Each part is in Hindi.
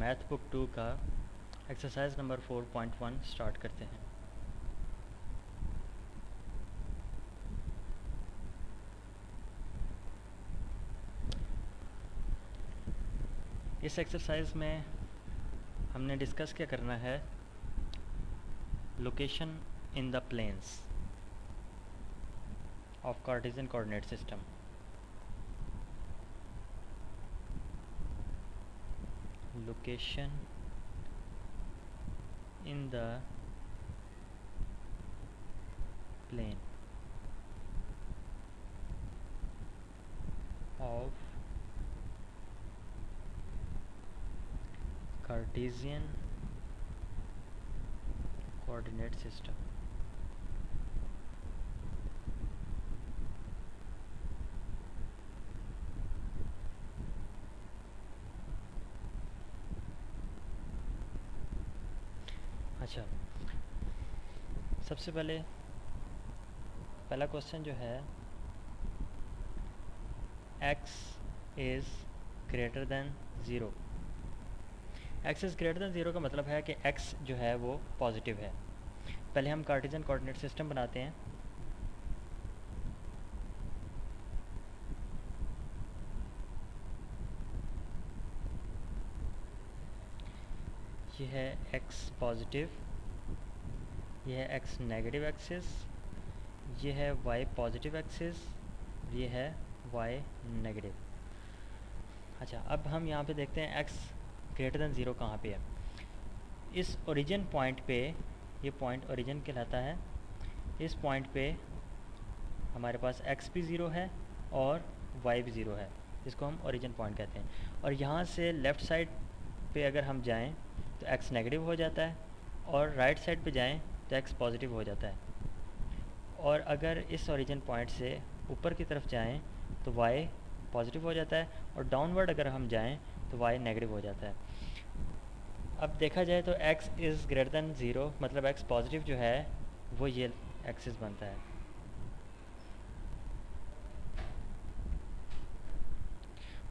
मैथ बुक 2 का एक्सरसाइज नंबर 4.1 स्टार्ट करते हैं। इस एक्सरसाइज में हमने डिस्कस क्या करना है, location in the planes of Cartesian coordinate system. Location in the plane of Cartesian coordinate system। अच्छा, सबसे पहला क्वेश्चन जो है, x is greater than zero. x is greater than zero का मतलब है कि x जो है वो पॉजिटिव है। पहले हम कार्टेशियन कोऑर्डिनेट सिस्टम बनाते हैं। ये है x पॉजिटिव, ये है x नेगेटिव एक्सिस, ये है y पॉजिटिव एक्सिस, ये है y नेगेटिव। अच्छा, अब हम यहाँ पे देखते हैं x ग्रेटर दैन ज़ीरो कहाँ पे है। इस ओरिजिन पॉइंट पे, ये पॉइंट ओरिजिन कहलाता है। इस पॉइंट पे हमारे पास x भी ज़ीरो है और y भी ज़ीरो है, इसको हम ओरिजिन पॉइंट कहते हैं। और यहाँ से लेफ़्ट साइड पे अगर हम जाएं तो x नेगेटिव हो जाता है, और राइट साइड पे जाएं तो x पॉजिटिव हो जाता है। और अगर इस ओरिजिन पॉइंट से ऊपर की तरफ जाएं तो y पॉजिटिव हो जाता है, और डाउनवर्ड अगर हम जाएं तो y नेगेटिव हो जाता है। अब देखा जाए तो x is greater than zero, मतलब x पॉजिटिव जो है वो ये एक्सिस बनता है।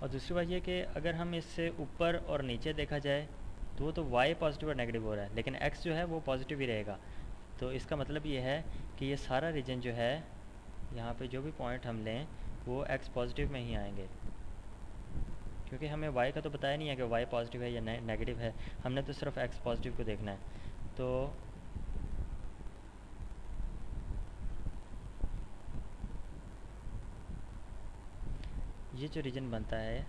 और दूसरी बात ये कि अगर हम इससे ऊपर और नीचे देखा जाए तो वो तो y पॉजिटिव और नेगेटिव हो रहा है, लेकिन x जो है वो पॉजिटिव ही रहेगा। तो इसका मतलब ये है कि ये सारा रीजन जो है, यहाँ पे जो भी पॉइंट हम लें वो x पॉजिटिव में ही आएंगे, क्योंकि हमें y का तो बताया नहीं है कि y पॉजिटिव है या नेगेटिव है। हमने तो सिर्फ x पॉजिटिव को देखना है। तो ये जो रीजन बनता है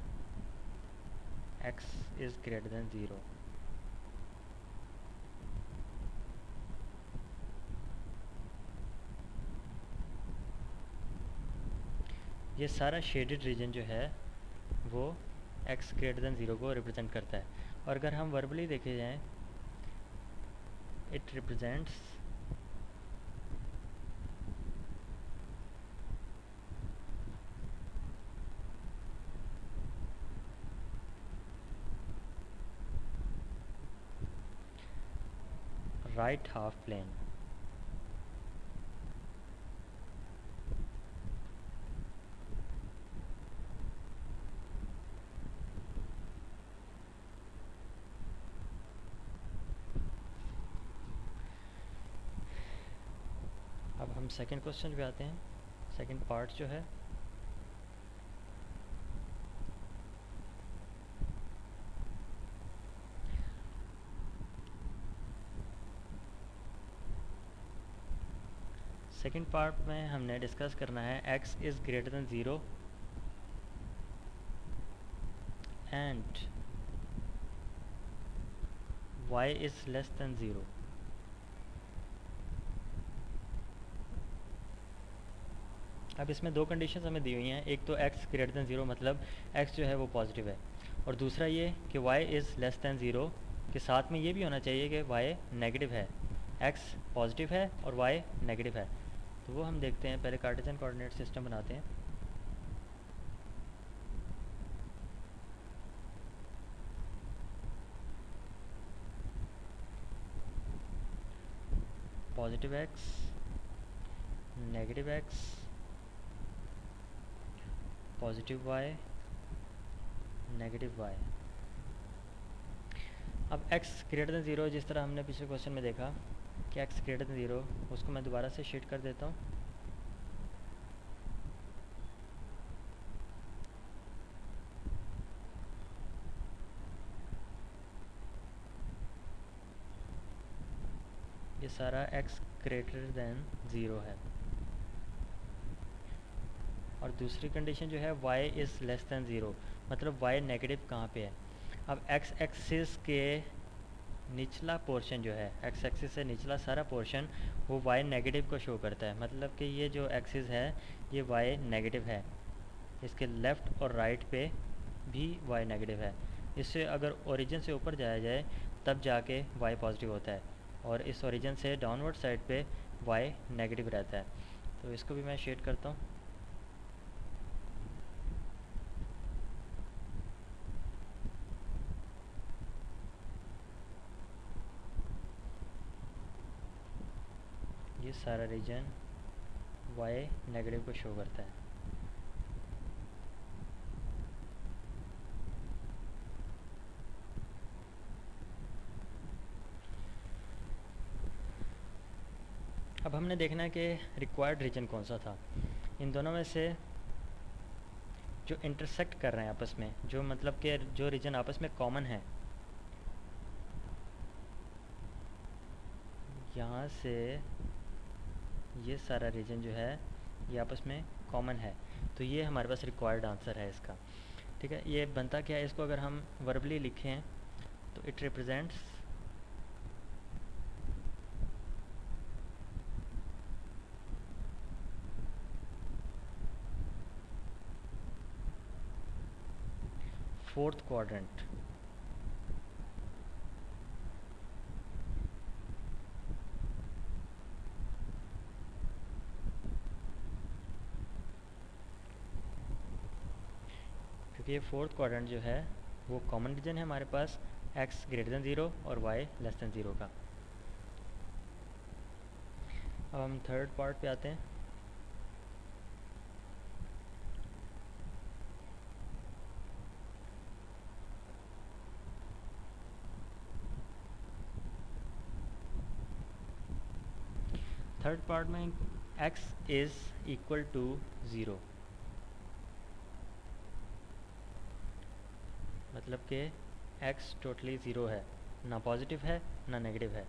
x is greater than zero, ये सारा शेडेड रीजन जो है वो x ग्रेटर दैन ज़ीरो को रिप्रेजेंट करता है। और अगर हम वर्बली देखे जाएँ, it represents right half plane. अब हम सेकंड क्वेश्चन पे आते हैं, सेकंड पार्ट जो है। सेकंड पार्ट में हमने डिस्कस करना है x is greater than zero and y is less than zero. अब इसमें दो कंडीशंस हमें दी हुई हैं, एक तो x ग्रेटर दैन ज़ीरो मतलब x जो है वो पॉजिटिव है, और दूसरा ये कि y is less than zero के साथ में ये भी होना चाहिए कि y नेगेटिव है। x पॉजिटिव है और y नेगेटिव है। तो वो हम देखते हैं, पहले कार्टेशियन कोऑर्डिनेट सिस्टम बनाते हैं। Positive x, negative x, positive y, negative y। अब x ग्रेटर दैन ज़ीरो, जिस तरह हमने पिछले क्वेश्चन में देखा कि x ग्रेटर दैन ज़ीरो, उसको मैं दोबारा से शीट कर देता हूँ। ये सारा x ग्रेटर दैन ज़ीरो है। और दूसरी कंडीशन जो है y is less than zero, मतलब y नेगेटिव कहाँ पे है। अब x एक्सिस के निचला पोर्शन जो है, x एक्सिस से निचला सारा पोर्शन वो y नेगेटिव को शो करता है, मतलब कि ये जो एक्सिस है ये y नेगेटिव है। इसके लेफ़्ट और राइट पे भी y नेगेटिव है। इससे अगर ओरिजिन से ऊपर जाया जाए तब जाके y पॉजिटिव होता है, और इस ओरिजिन से डाउनवर्ड साइड पे y नेगेटिव रहता है। तो इसको भी मैं शेड करता हूँ। ये सारा रीजन y नेगेटिव को शो करता है। अब हमने देखना है कि रिक्वायर्ड रीजन कौन सा था। इन दोनों में से जो इंटरसेक्ट कर रहे हैं आपस में, जो मतलब कि जो रीजन आपस में कॉमन है, यहाँ से ये सारा रीजन जो है ये आपस में कॉमन है, तो ये हमारे पास रिक्वायर्ड आंसर है इसका। ठीक है, ये बनता क्या है, इसको अगर हम वर्बली लिखें तो इट रिप्रेजेंट्स फोर्थ क्वाड्रेंट। क्योंकि ये फोर्थ क्वाड्रेंट जो है वो कॉमन रीजन है हमारे पास x ग्रेटर दैन ज़ीरो और y लेस दैन ज़ीरो का। अब हम थर्ड पार्ट पे आते हैं। थर्ड पार्ट में x is equal to zero, मतलब कि x टोटली ज़ीरो है, ना पॉजिटिव है ना नेगेटिव है।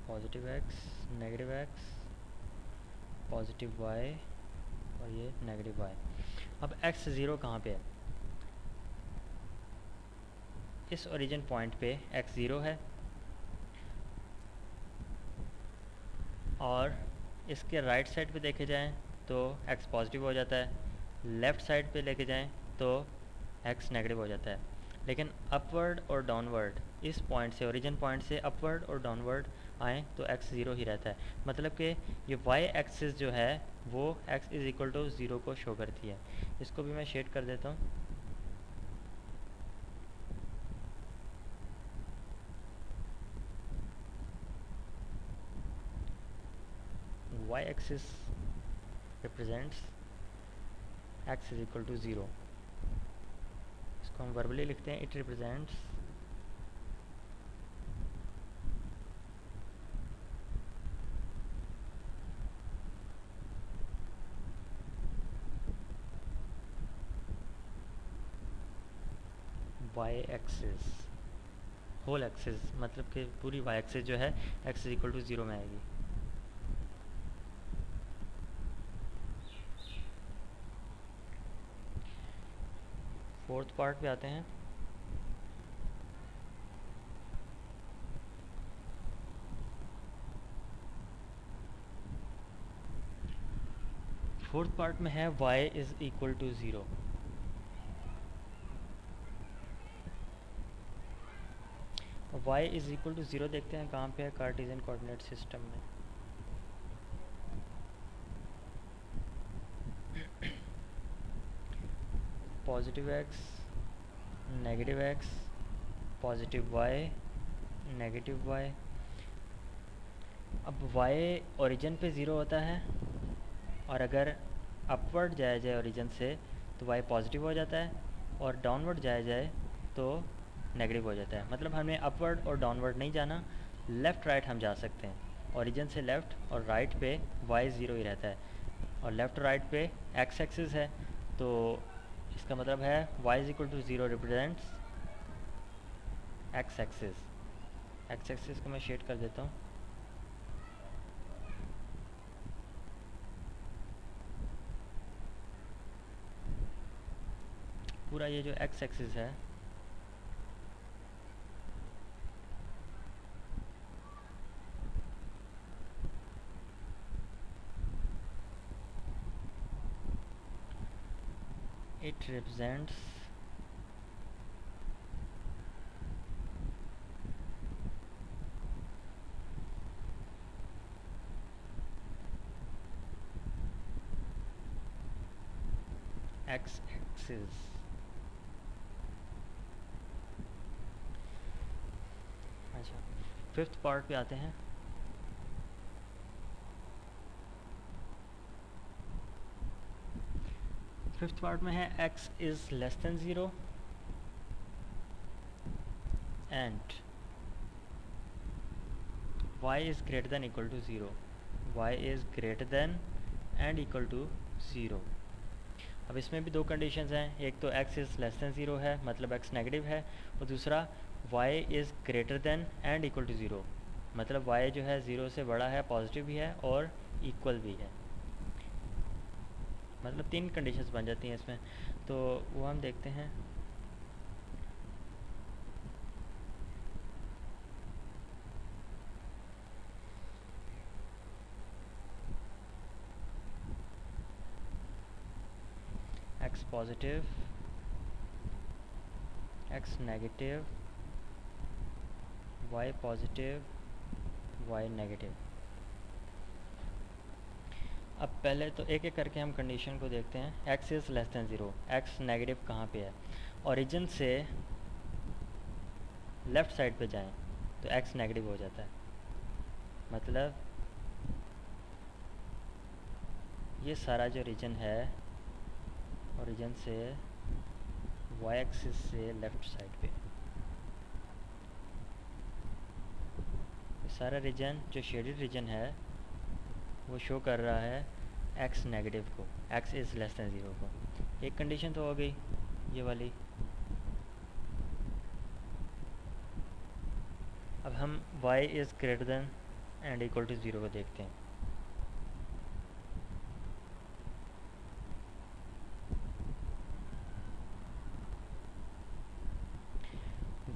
Positive x, negative x, positive y और ये नेगेटिव y। अब x ज़ीरो कहाँ पे है, इस ओरिजिन पॉइंट पे x ज़ीरो है, और इसके राइट साइड पे देखे जाएं तो x पॉजिटिव हो जाता है, लेफ़्ट साइड पे लेके जाएं तो x नेगेटिव हो जाता है। लेकिन अपवर्ड और डाउनवर्ड, इस पॉइंट से, ओरिजिन पॉइंट से अपवर्ड और डाउनवर्ड आएँ तो x ज़ीरो ही रहता है, मतलब कि ये y एक्सिस जो है वो x is equal to zero को शो करती है। इसको भी मैं शेड कर देता हूँ। y axis represents x is equal to zero. इसको हम वर्बली लिखते हैं, it represents y axis whole axis, मतलब कि पूरी y एक्सिस जो है x is equal to zero में आएगी। फोर्थ पार्ट पे आते हैं। फोर्थ पार्ट में है y is equal to zero. y is equal to zero देखते हैं कहाँ पे है कार्टेशियन कोऑर्डिनेट सिस्टम में। Positive x, negative x, positive y, negative y, अब y ओरिजिन पे ज़ीरो होता है, और अगर अपवर्ड जाया जाए ओरिजिन से तो y पॉजिटिव हो जाता है, और डाउनवर्ड जाया जाए तो नेगेटिव हो जाता है। मतलब हमें अपवर्ड और डाउनवर्ड नहीं जाना, लेफ़्ट राइट हम जा सकते हैं। ओरिजिन से लेफ़्ट और राइट पे y ज़ीरो ही रहता है, और लेफ़्ट राइट पे x एक्सिस है, तो इसका मतलब है y is equal to zero represents x axis. x axis को मैं शेड कर देता हूँ। पूरा ये जो x एक्सिस है it represents x axis। अच्छा, फिफ्थ पार्ट पे आते हैं। फिफ्थ पार्ट में है x is less than zero and y is greater than equal to zero. y is greater than and equal to zero. अब इसमें भी दो कंडीशंस हैं, एक तो x is less than zero है, मतलब x नेगेटिव है, और दूसरा y is greater than and equal to zero, मतलब y जो है ज़ीरो से बड़ा है, पॉजिटिव भी है और इक्वल भी है। मतलब तीन कंडीशंस बन जाती हैं इसमें, तो वो हम देखते हैं। x positive, x negative, y positive, y negative. अब पहले तो एक एक करके हम कंडीशन को देखते हैं। x is less than zero, x negative कहाँ पे है? ओरिजिन से लेफ़्ट साइड पे जाएं तो x नेगेटिव हो जाता है, मतलब ये सारा जो रीजन है ओरिजिन से y एक्सिस से लेफ़्ट साइड पे, सारा रीजन जो शेडेड रीजन है वो शो कर रहा है x नेगेटिव को, x is less than zero को। एक कंडीशन तो हो गई ये वाली। अब हम y is greater than and equal to zero को देखते हैं।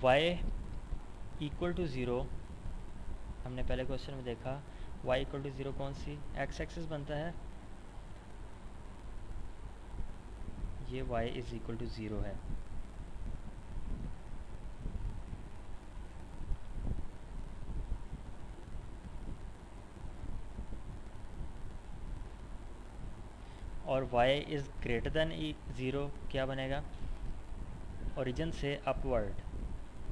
y इक्वल टू ज़ीरो हमने पहले क्वेश्चन में देखा, y इक्वल टू ज़ीरो कौन सी x एक्सिस बनता है, ये y is equal to zero है। और y is greater than zero क्या बनेगा? ओरिजिन से अपवर्ड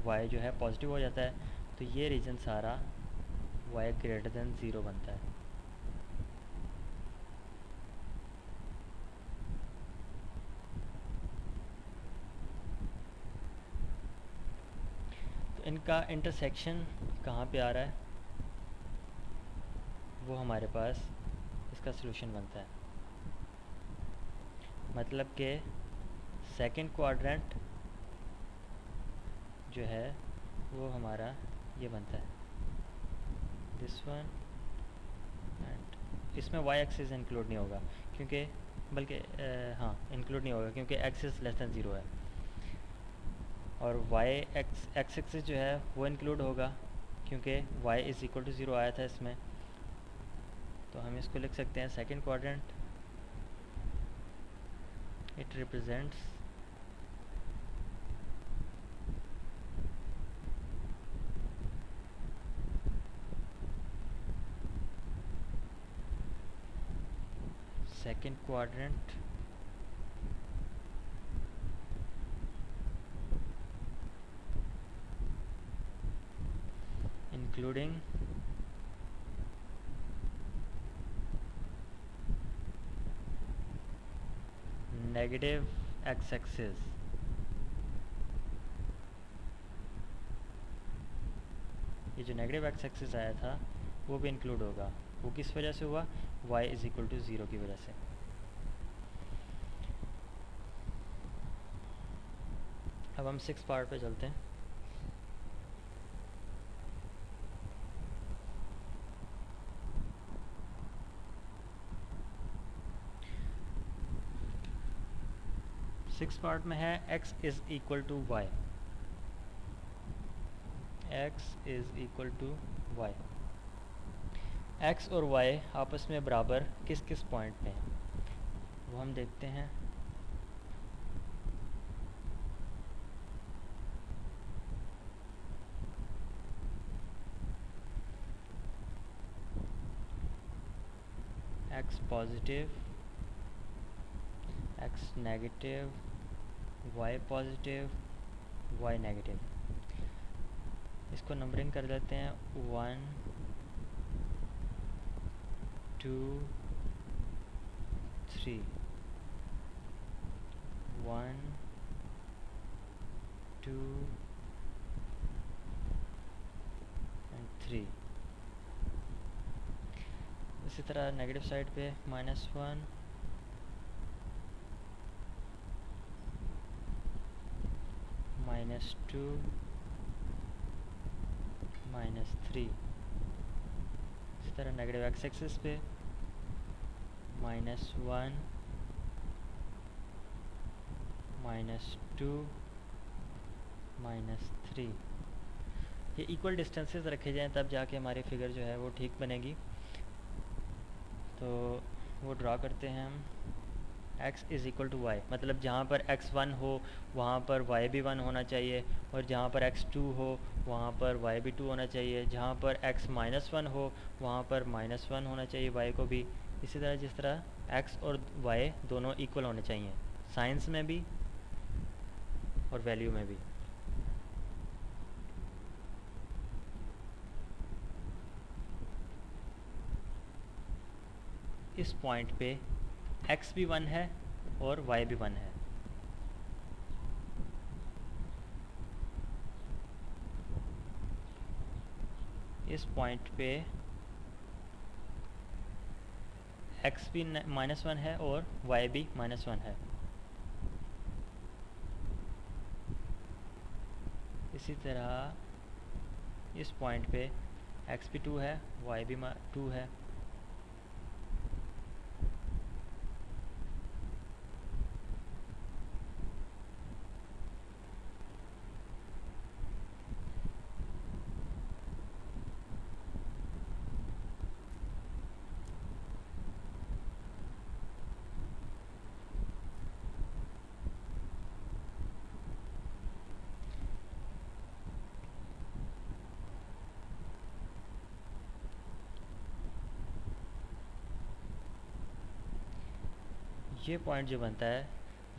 y जो है पॉजिटिव हो जाता है, तो ये रीजन सारा y ग्रेटर देन ज़ीरो बनता है। तो इनका इंटरसेक्शन कहाँ पे आ रहा है, वो हमारे पास इसका सलूशन बनता है। मतलब कि सेकंड क्वाड्रेंट जो है वो हमारा ये बनता है, दिस वन, एंड इसमें y एक्सिस इंक्लूड नहीं होगा क्योंकि बल्कि हाँ इंक्लूड नहीं होगा क्योंकि एक्सिस लेस दैन ज़ीरो है, और y एक्स एक्सिस जो है वो इंक्लूड होगा क्योंकि y is equal to zero आया था इसमें। तो हम इसको लिख सकते हैं second quadrant, it represents second quadrant including negative X axis, ये जो नेगेटिव एक्स एक्सिस आया था वो भी इंक्लूड होगा। वो किस वजह से हुआ? y इज इक्वल टू 0 की वजह से। अब हम 6 पार्ट पे चलते हैं। सिक्स पार्ट में है x is equal to Y, x is equal to Y. x और y आपस में बराबर किस किस पॉइंट पे हैं वो हम देखते हैं। x positive, x negative, y positive, y negative. इसको नंबरिंग कर देते हैं 1 2 3, 1 2 एंड 3। इसी तरह नेगेटिव साइड पे -1 -2 -3। इसी तरह नेगेटिव एक्स एक्सिस पे -1 -2 -3। ये इक्वल डिस्टेंसेस रखे जाएं तब जाके हमारी फिगर जो है वो ठीक बनेगी। तो वो ड्रा करते हैं हम। x is equal to Y, मतलब जहाँ पर x1 हो वहाँ पर y भी 1 होना चाहिए, और जहाँ पर x2 हो वहाँ पर y भी 2 होना चाहिए, जहाँ पर x -1 हो वहाँ पर -1 होना चाहिए y को भी। इसी तरह जिस तरह x और y दोनों इक्वल होने चाहिए, साइंस में भी और वैल्यू में भी। इस पॉइंट पे x भी 1 है और y भी 1 है। इस पॉइंट पे x भी -1 है और y भी -1 है। इसी तरह इस पॉइंट पे x भी 2 है, y भी 2 है। ये पॉइंट जो बनता है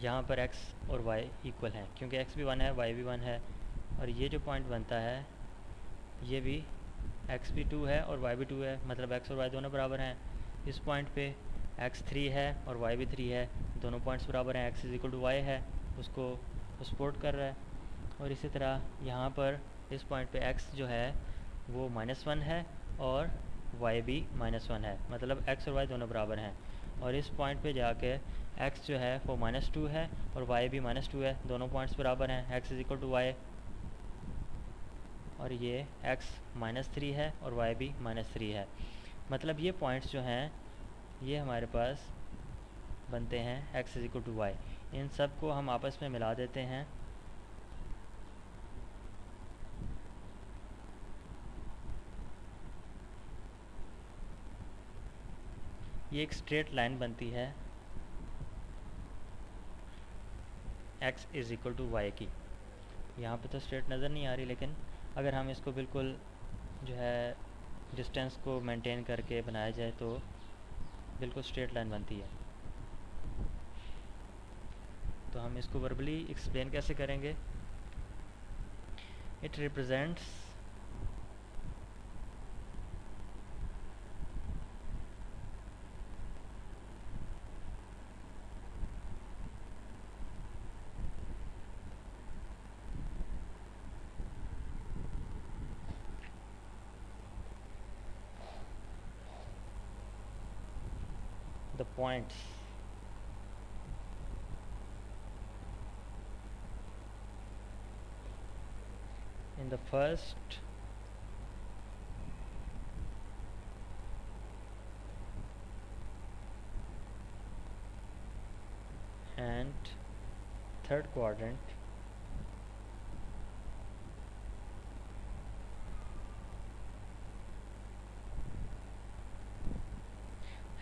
यहाँ पर x और y इक्वल हैं, क्योंकि x भी 1 है y भी 1 है। और ये जो पॉइंट बनता है ये भी x भी 2 है और y भी 2 है, मतलब x और y दोनों बराबर हैं। इस पॉइंट पे x 3 है और y भी 3 है, दोनों पॉइंट्स बराबर हैं। x is equal to Y है, उसको सपोर्ट कर रहा है। और इसी तरह यहाँ पर इस पॉइंट पे x जो है वो -1 है और y भी -1 है, मतलब x और y दोनों बराबर हैं। और इस पॉइंट पे जाके x जो है वो -2 है और y भी -2 है, दोनों पॉइंट्स बराबर हैं। x is equal to Y, और ये x -3 है और y भी -3 है। मतलब ये पॉइंट्स जो हैं ये हमारे पास बनते हैं x is equal to Y. इन सब को हम आपस में मिला देते हैं। ये एक स्ट्रेट लाइन बनती है x is equal to Y की। यहाँ पे तो स्ट्रेट नज़र नहीं आ रही, लेकिन अगर हम इसको बिल्कुल जो है डिस्टेंस को मेंटेन करके बनाया जाए तो बिल्कुल स्ट्रेट लाइन बनती है। तो हम इसको वर्बली एक्सप्लेन कैसे करेंगे? It represents the points. In the first and third quadrant,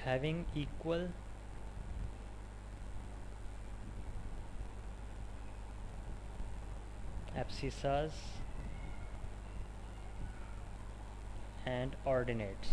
having equal abscissas and ordinates.